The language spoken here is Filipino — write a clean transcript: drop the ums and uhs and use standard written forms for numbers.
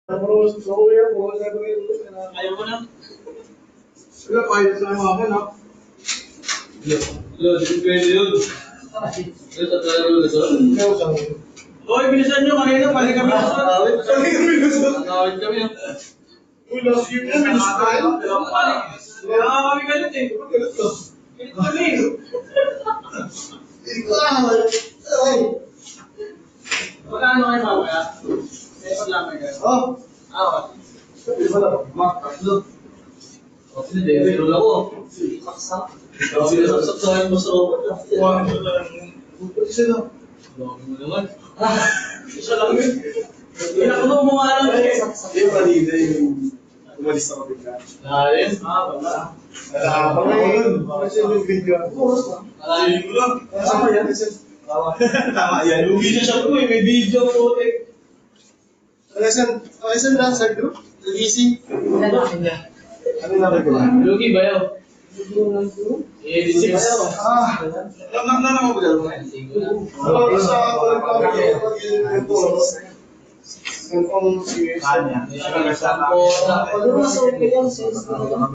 Ayaw mo na? Wala pa yun sa mga akin, ha? Hindi pwede yun. Ito tayo ulit, Hoy, bilisan nyo kanina, pali kami lusot. Nakawit kami. Uy, last year na, minus tayo. Kaya nga kami galit eh. Galit ka. Galit kami. Magkano kayo mamaya? May paglamay kayo. Oh, Okay. sabi wala pa. Mark, tatlo. Hindi, zero lang ako. Ikaw sinasaksak sa akin mo sa robot. Isa na. Dami mo naman. Isa lang yun. Pinakulo mo nga lang eh. Yung kanina yung umalis ako bigla. Ayun. Wala. Wala pa ngayon. Kasi yung video. Ayun mo lang. Tama yan. Tama yan. Lugi na siya po eh. May video po eh. Alisan lang sa group. Nagising. Ano na ba? Lugi ba yun? Eh, 6. Ah. Naman mo ba dalawa ngayon? Ano sa Kanya. May siya nagsampo. Pag-umas okay yan, sis.